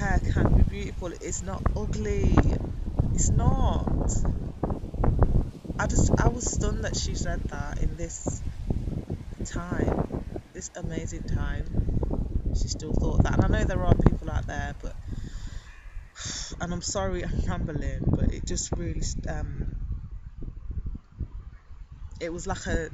hair can be beautiful. It's not ugly. It's not. I was stunned that she said that in this time, this amazing time. She still thought that. And I know there are people out there, but, and I'm sorry I'm rambling, but it just really, it was like a,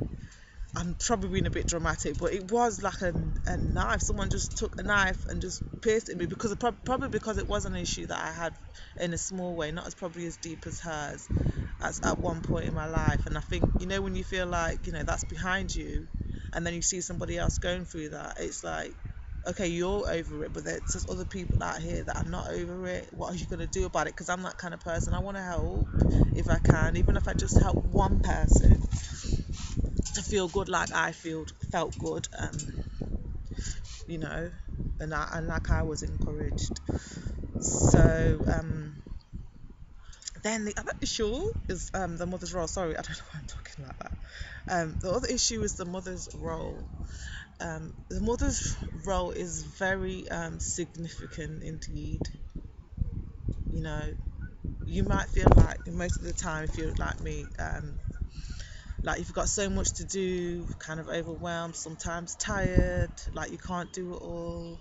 I'm probably being a bit dramatic, but it was like a knife. Someone just took a knife and just pierced it me, because probably because it was an issue that I had in a small way, not as probably as deep as hers as at one point in my life. And I think, when you feel like, that's behind you, and then you see somebody else going through that, it's like, okay, you're over it, but there's just other people out here that are not over it. What are you going to do about it? Because I'm that kind of person. I want to help if I can, even if I just help one person to feel good like I felt good, you know, and like I was encouraged. So then the other issue is the mother's role. Sorry, I don't know why I'm talking like that. The other issue is the mother's role. The mother's role is very significant indeed. You know, you might feel like most of the time, if you're like me, like you've got so much to do, kind of overwhelmed, sometimes tired, like you can't do it all,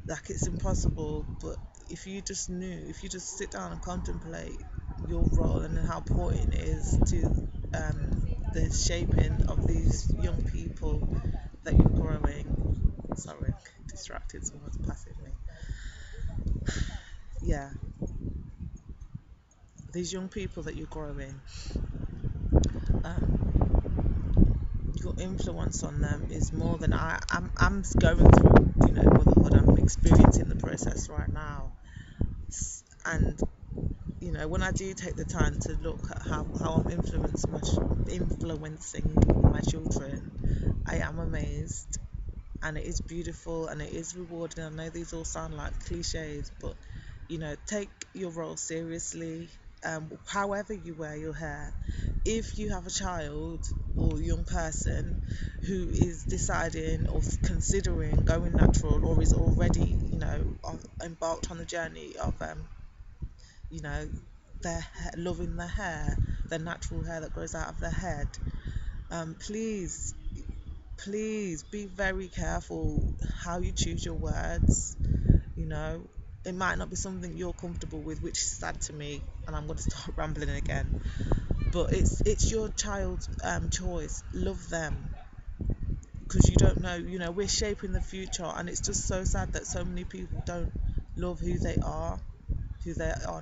like it's impossible. But if you just sit down and contemplate your role and how important it is to the shaping of these young people that you're growing. Sorry, I'm distracted, someone's passing me. Yeah, these young people that you're growing, um, your influence on them is more than I'm going through, motherhood. I'm experiencing the process right now, and when I do take the time to look at how I'm influencing my children, I am amazed, and it is beautiful and it is rewarding. I know these all sound like cliches, but take your role seriously. However you wear your hair, if you have a child or young person who is deciding or considering going natural, or is already embarked on the journey of you know loving their hair, their natural hair that grows out of their head, please, please be very careful how you choose your words. you know it might not be something you're comfortable with, which is sad to me, and I'm going to start rambling again. But it's your child's choice. Love them, because you don't know. We're shaping the future, and it's just so sad that so many people don't love who they are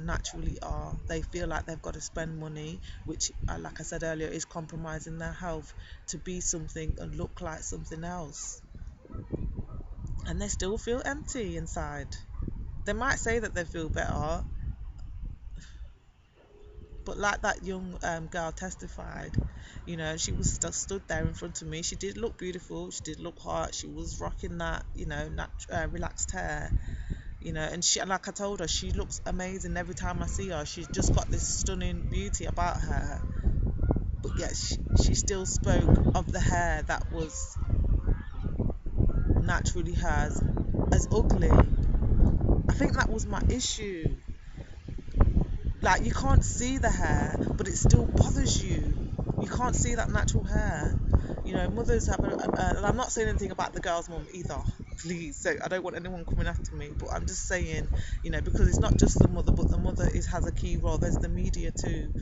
naturally are. They feel like they've got to spend money, which, like I said earlier, is compromising their health to be something and look like something else, and they still feel empty inside. They might say that they feel better, but like that young girl testified, she was stood there in front of me. She did look beautiful. She did look hot. She was rocking that, relaxed hair. And she, like I told her, she looks amazing every time I see her. She's just got this stunning beauty about her. But yet she still spoke of the hair that was naturally hers as ugly. I think that was my issue. Like, you can't see the hair, but it still bothers you. You can't see that natural hair. Mothers have and I'm not saying anything about the girl's mum either, please. So I don't want anyone coming after me, but I'm just saying, because it's not just the mother, but the mother has a key role. There's the media too,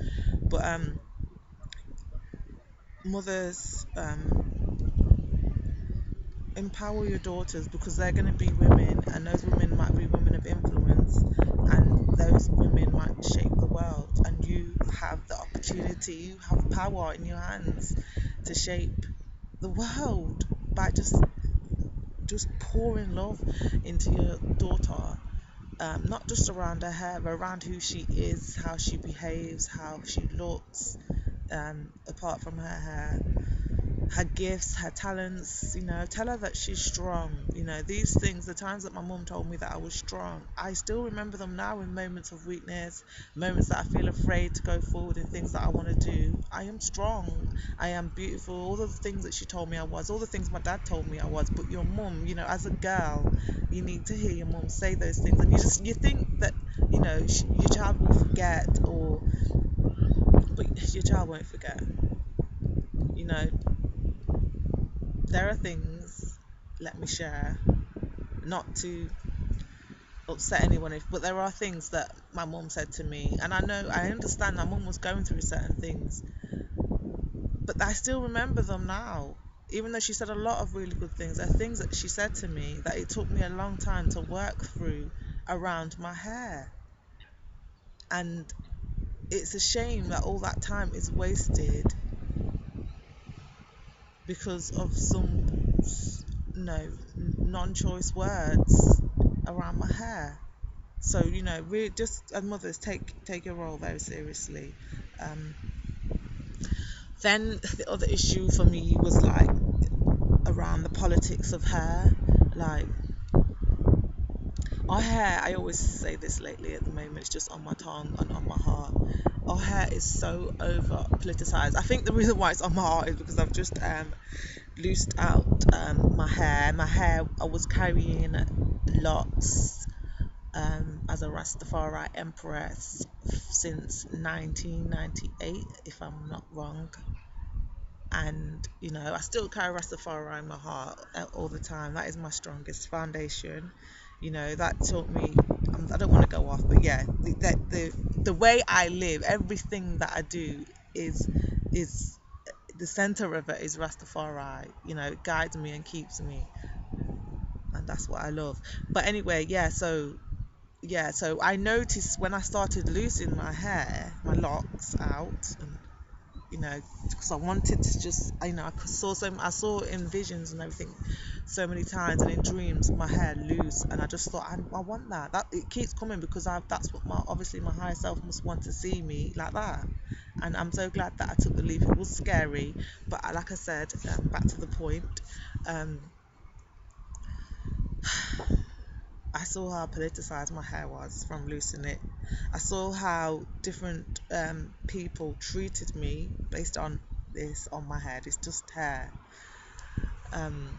but mothers, empower your daughters, because they're going to be women, and those women might be women of influence, and those women might shape the world, and you have the opportunity, you have power in your hands to shape the world by just pouring love into your daughter, not just around her hair, but around who she is, how she behaves, how she looks, apart from her hair. her gifts, her talents, tell her that she's strong. These things, the times that my mum told me that I was strong, I still remember them now in moments of weakness, moments that I feel afraid to go forward in things that I want to do. I am strong. I am beautiful. All the things that she told me I was, all the things my dad told me I was. But your mum, as a girl, you need to hear your mum say those things, and you think that your child will forget, but your child won't forget. You know, there are things, let me share, not to upset anyone, but there are things that my mum said to me, and I understand my mum was going through certain things, but I still remember them now. Even though she said a lot of really good things, there are things that she said to me that it took me a long time to work through around my hair. And it's a shame that all that time is wasted because of some no non-choice words around my hair. So we just, as mothers, take your role very seriously. Um, then the other issue for me was like around the politics of hair. Like our hair, I always say this lately at the moment, it's just on my tongue and on my heart. Our hair is so over politicized. I think the reason why it's on my heart is because I've just loosed out my hair. My hair, I was carrying locks as a Rastafari empress since 1998, if I'm not wrong. And I still carry Rastafari in my heart all the time. That is my strongest foundation. That taught me. I don't want to go off, but yeah, the way I live, everything that I do is the center of it is Rastafari. It guides me and keeps me, and that's what I love. But anyway, so I noticed when I started losing my hair, my locks out, and because I wanted to just, I saw in visions and everything so many times, and in dreams, my hair loose, and I just thought, I want that. That it keeps coming because that's what obviously my higher self must want to see me like that, and I'm so glad that I took the leap. It was scary, but like I said, back to the point. Um, I saw how politicized my hair was from losing it. I saw how different people treated me based on this on my head. It's just hair. Um,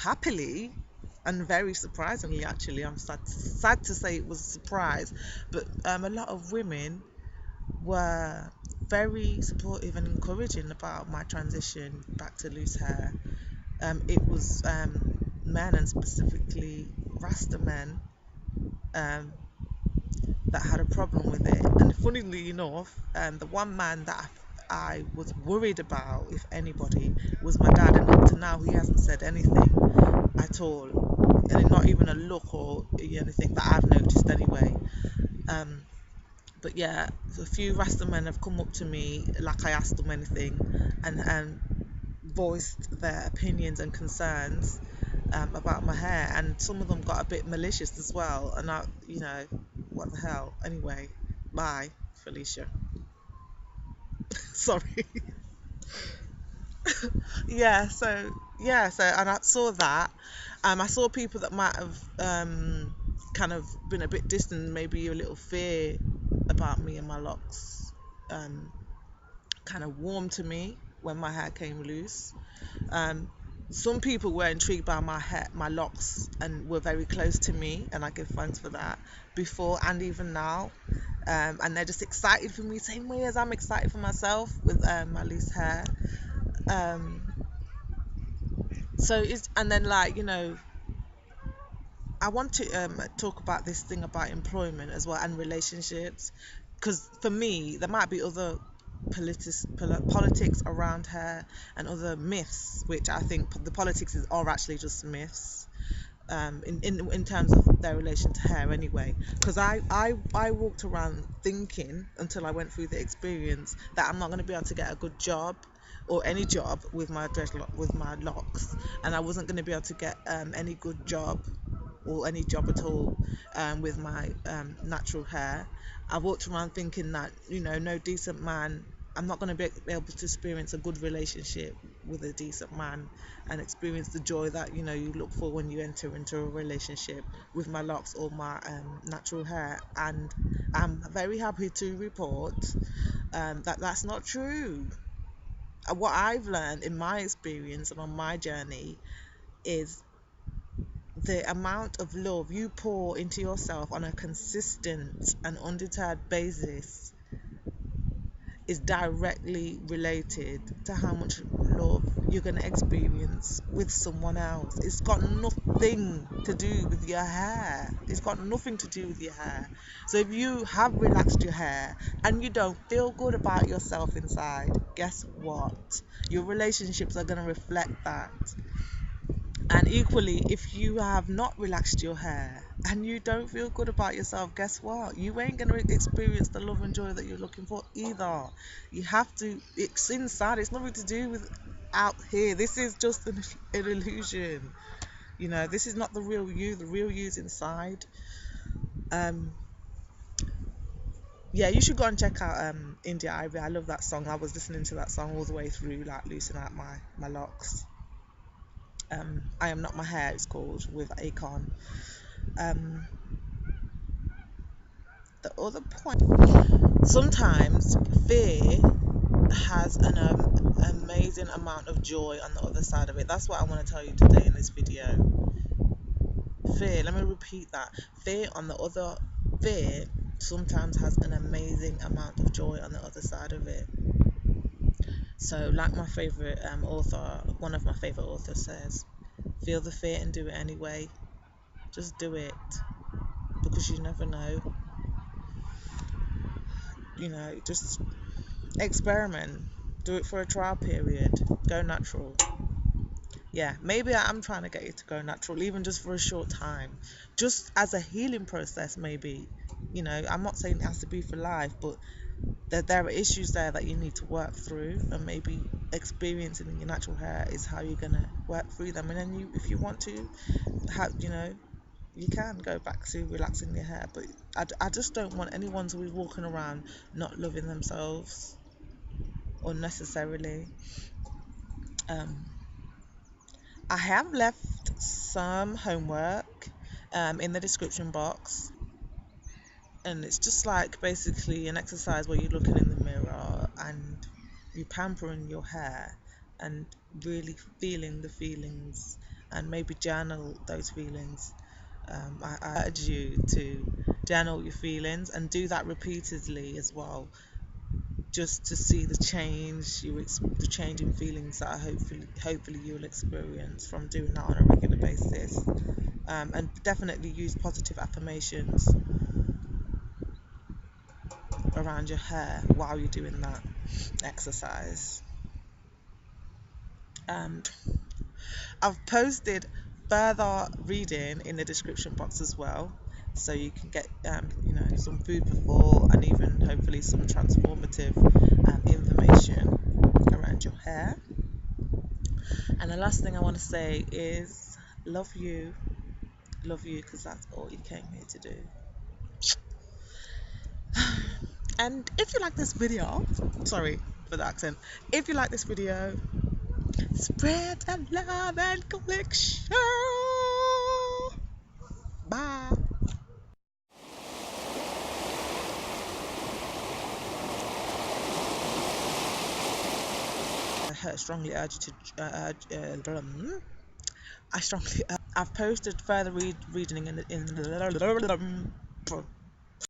Happily and very surprisingly, actually, I'm sad to say it was a surprise, but a lot of women were very supportive and encouraging about my transition back to loose hair. It was men, and specifically Rasta men, um, that had a problem with it. And funnily enough, the one man that I was worried about, if anybody, was my dad. And up to now, he hasn't said anything at all, and not even a look or anything that I've noticed anyway. Um, but yeah, a few Rasta men have come up to me like I asked them anything, and voiced their opinions and concerns about my hair, and some of them got a bit malicious as well. And what the hell? Anyway, bye, Felicia. Sorry. And I saw that. I saw people that might have kind of been a bit distant, maybe a little fear about me and my locks. Um, Kind of warmed to me when my hair came loose. Um, some people were intrigued by my hair, my locks, and were very close to me, and I give thanks for that before and even now. And they're just excited for me, same way as I'm excited for myself with my loose hair. Um, and then I want to talk about this thing about employment as well and relationships, because for me there might be other politics around her and other myths, which I think the politics are actually just myths, in terms of their relation to hair anyway. Because I walked around thinking, until I went through the experience, that I'm not going to be able to get a good job or any job with my with my locks, and I wasn't going to be able to get any good job or any job at all with my natural hair. I walked around thinking that no decent man I'm not going to be able to experience a good relationship with a decent man and experience the joy that you look for when you enter into a relationship with my locks or my natural hair. And I'm very happy to report that that's not true. What I've learned in my experience and on my journey is the amount of love you pour into yourself on a consistent and undeterred basis is directly related to how much love you're going to experience with someone else. It's got nothing to do with your hair. It's got nothing to do with your hair. So if you have relaxed your hair and you don't feel good about yourself inside, guess what? Your relationships are going to reflect that. And equally, if you have not relaxed your hair and you don't feel good about yourself, guess what? You ain't going to experience the love and joy that you're looking for either. You have to, it's inside, it's nothing to do with out here. This is just an illusion. This is not the real you. The real you is inside. Yeah, you should go and check out India Ivy. I love that song. I was listening to that song all the way through, like loosen out my locks. I Am Not My Hair, it's called, with Akon. The other point, sometimes fear has an amazing amount of joy on the other side of it. That's what I want to tell you today in this video. Fear, let me repeat that. Fear sometimes has an amazing amount of joy on the other side of it. So, like my favorite author, one of my favorite authors says, feel the fear and do it anyway. Just do it, because you never know. Just experiment. Do it for a trial period. Go natural. Yeah, maybe I'm trying to get you to go natural, even just for a short time, just as a healing process. Maybe, I'm not saying it has to be for life, but there are issues there that you need to work through, and maybe experiencing your natural hair is how you're gonna work through them. And then if you want to, you can go back to relaxing your hair. But I just don't want anyone to be walking around not loving themselves unnecessarily. I have left some homework in the description box, and it's just like basically an exercise where you're looking in the mirror and you're pampering your hair and really feeling the feelings, and maybe journal those feelings. I urge you to journal your feelings and do that repeatedly as well, just to see the change in feelings that hopefully you'll experience from doing that on a regular basis. And definitely use positive affirmations around your hair while you're doing that exercise. I've posted further reading in the description box as well, so you can get some food for thought, and even hopefully some transformative information around your hair. And the last thing I want to say is love you, because that's all you came here to do. And if you like this video, sorry for the accent, if you like this video, spread the love and click share. Bye. I strongly urge you to. I've posted further reading in